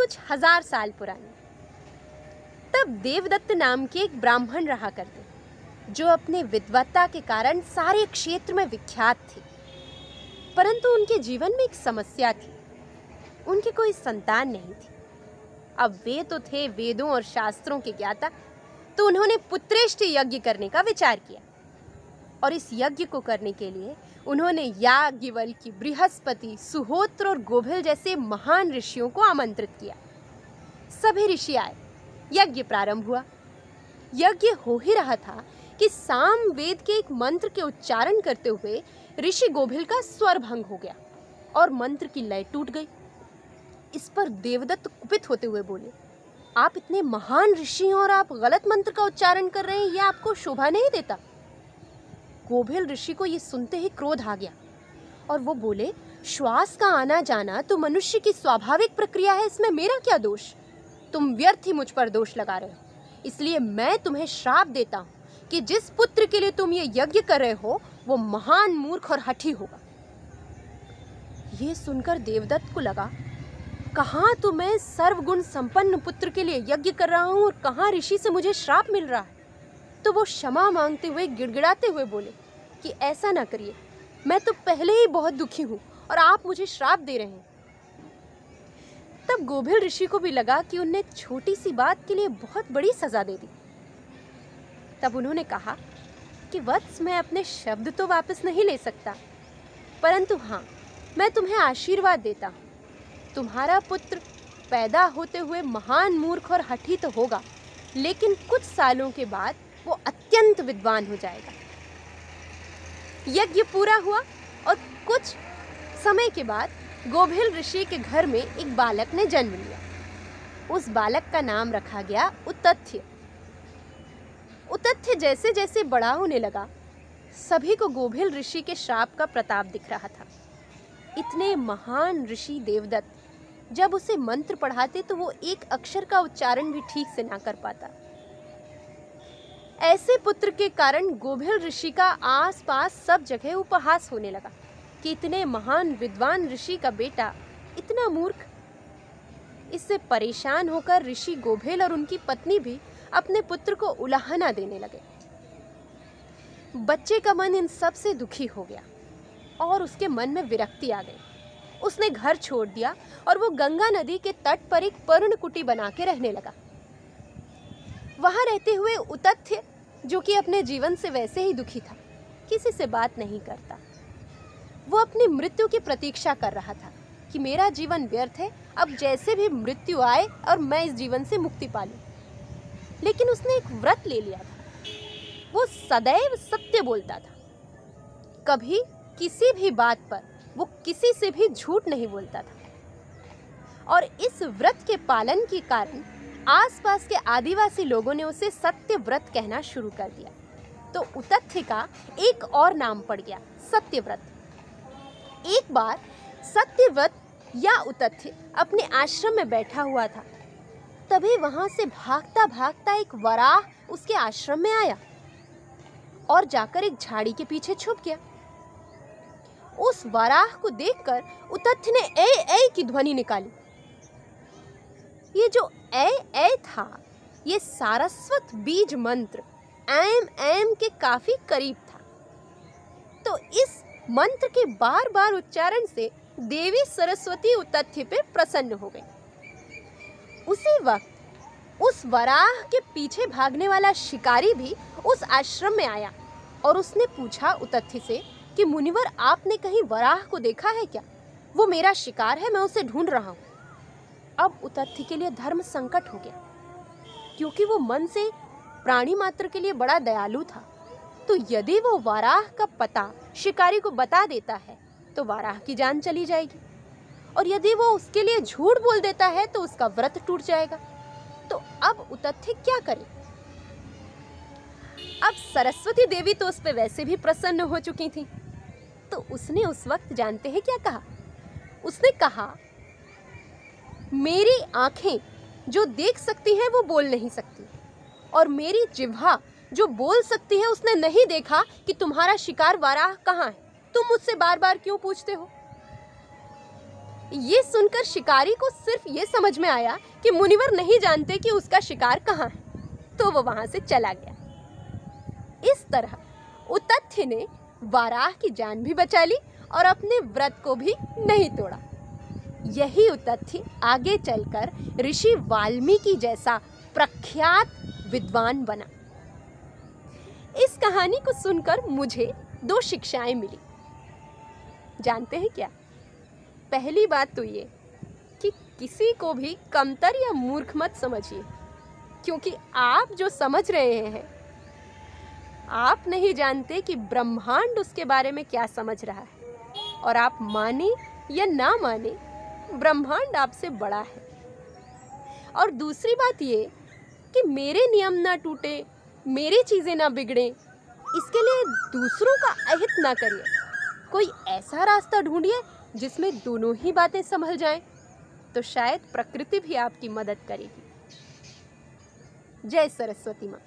कुछ 1000 साल पुरानी। तब देवदत्त नाम के एक ब्राह्मण रहा करते, जो अपने विद्वत्ता के कारण सारे क्षेत्र में विख्यात थे। परंतु उनके जीवन में एक समस्या थी, उनकी कोई संतान नहीं थी। अब वे तो थे वेदों और शास्त्रों के ज्ञाता, तो उन्होंने पुत्रेष्टि यज्ञ करने का विचार किया। और इस यज्ञ को करने के लिए उन्होंने याज्ञवल्क्य, बृहस्पति, सुहोत्र और गोभिल जैसे महान ऋषियों को आमंत्रित किया। सभी ऋषि आए, यज्ञ प्रारंभ हुआ। यज्ञ हो ही रहा था कि साम वेद के एक मंत्र के उच्चारण करते हुए ऋषि गोभिल का स्वर भंग हो गया और मंत्र की लय टूट गई। इस पर देवदत्त कुपित होते हुए बोले, आप इतने महान ऋषि हैं और आप गलत मंत्र का उच्चारण कर रहे हैं, यह आपको शोभा नहीं देता। गोभिल ऋषि को यह सुनते ही क्रोध आ गया और वो बोले, श्वास का आना जाना तो मनुष्य की स्वाभाविक प्रक्रिया है, इसमें मेरा क्या दोष? तुम व्यर्थ ही मुझ पर दोष लगा रहे हो। इसलिए मैं तुम्हें श्राप देता हूं कि जिस पुत्र के लिए तुम ये यज्ञ कर रहे हो वो महान मूर्ख और हठी होगा। ये सुनकर देवदत्त को लगा, कहाँ तो मैं सर्वगुण संपन्न पुत्र के लिए यज्ञ कर रहा हूँ और कहाँ ऋषि से मुझे श्राप मिल रहा है। तो वो क्षमा मांगते हुए गिड़गिड़ाते हुए बोले कि ऐसा ना करिए, मैं तो पहले ही बहुत दुखी हूँ और आप मुझे श्राप दे रहे हैं। तब गोभिल ऋषि को भी लगा कि उनने छोटी सी बात के लिए बहुत बड़ी सजा दे दी। तब उन्होंने कहा कि वत्स, मैं अपने शब्द तो वापस नहीं ले सकता, परंतु हाँ, मैं तुम्हें आशीर्वाद देता हूँ। तुम्हारा पुत्र पैदा होते हुए महान मूर्ख और हठी तो होगा, लेकिन कुछ सालों के बाद वो अत्यंत विद्वान हो जाएगा। यज्ञ पूरा हुआ और कुछ समय के बाद गोभिल ऋषि के घर में एक बालक ने जन्म लिया। उस बालक का नाम रखा गया उतथ्य। उतथ्य जैसे जैसे बड़ा होने लगा, सभी को गोभिल ऋषि के श्राप का प्रताप दिख रहा था। इतने महान ऋषि देवदत्त जब उसे मंत्र पढ़ाते तो वो एक अक्षर का उच्चारण भी ठीक से ना कर पाता। ऐसे पुत्र के कारण गोभिल ऋषि का आसपास सब जगह उपहास होने लगा कि इतने महान विद्वान ऋषि का बेटा इतना मूर्ख। इससे परेशान होकर ऋषि गोभिल और उनकी पत्नी भी अपने पुत्र को उलाहना देने लगे। बच्चे का मन इन सब से दुखी हो गया और उसके मन में विरक्ति आ गई। उसने घर छोड़ दिया और वो गंगा नदी के तट पर एक पर्णकुटी बना के रहने लगा। वहां रहते हुए उतथ्य, जो कि अपने जीवन से वैसे ही दुखी था, किसी से बात नहीं करता। वो अपनी मृत्यु की प्रतीक्षा कर रहा था कि मेरा जीवन व्यर्थ है, अब जैसे भी मृत्यु आए और मैं इस जीवन से मुक्ति पा लूं। लेकिन उसने एक व्रत ले लिया था। वो सदैव सत्य बोलता था, कभी किसी भी बात पर वो किसी से भी झूठ नहीं बोलता था। और इस व्रत के पालन के कारण आसपास के आदिवासी लोगों ने उसे सत्य व्रत कहना शुरू कर दिया। तो उतथ्य का एक और नाम पड़ गया, सत्यव्रत। एक बार सत्यव्रत या उतथ्य अपने आश्रम में बैठा हुआ था, तभी वहां से भागता भागता एक वराह उसके आश्रम में आया और जाकर एक झाड़ी के पीछे छुप गया। उस वराह को देखकर उतथ्य ने ए ए की ध्वनि निकाली। ये जो ए ए था, ये सारस्वत बीज मंत्र ऐम ऐम के काफी करीब था। तो इस मंत्र के बार बार उच्चारण से देवी सरस्वती उतथ्य पे प्रसन्न हो गई। उसी वक्त उस वराह के पीछे भागने वाला शिकारी भी उस आश्रम में आया और उसने पूछा उतथ्य से कि मुनिवर, आपने कहीं वराह को देखा है क्या? वो मेरा शिकार है, मैं उसे ढूंढ रहा हूँ। अब उतथ्य के लिए धर्म संकट हो गया, क्योंकि वो मन से प्राणी मात्र के लिए बड़ा दयालु था। तो यदि वो वराह का पता शिकारी को बता देता है तो वराह की जान चली जाएगी, और यदि वो उसके लिए झूठ बोल देता है तो उसका व्रत टूट जाएगा। तो अब उतथ्य क्या करे? अब सरस्वती देवी तो उस पे वैसे भी प्रसन्न हो चुकी थी, तो उसने उस वक्त जानते हैं क्या कहा? उसने कहा, मेरी आंखें जो देख सकती हैं वो बोल नहीं सकती, और मेरी जिह्वा जो बोल सकती है उसने नहीं देखा कि तुम्हारा शिकार वराह कहाँ है। तुम मुझसे बार बार क्यों पूछते हो? ये सुनकर शिकारी को सिर्फ ये समझ में आया कि मुनिवर नहीं जानते कि उसका शिकार कहाँ है, तो वो वहां से चला गया। इस तरह उतथ्य ने वाराह की जान भी बचा ली और अपने व्रत को भी नहीं तोड़ा। यही उतथ्य आगे चलकर ऋषि वाल्मीकि जैसा प्रख्यात विद्वान बना। इस कहानी को सुनकर मुझे 2 शिक्षाएं मिली। जानते हैं क्या? पहली बात तो ये कि किसी को भी कमतर या मूर्ख मत समझिए, क्योंकि आप जो समझ रहे हैं, आप नहीं जानते कि ब्रह्मांड उसके बारे में क्या समझ रहा है। और आप माने या ना माने, ब्रह्मांड आपसे बड़ा है। और दूसरी बात ये कि मेरे नियम ना टूटे, मेरी चीज़ें ना बिगड़े, इसके लिए दूसरों का अहित ना करिए। कोई ऐसा रास्ता ढूंढिए जिसमें दोनों ही बातें संभल जाएं, तो शायद प्रकृति भी आपकी मदद करेगी। जय सरस्वती माँ।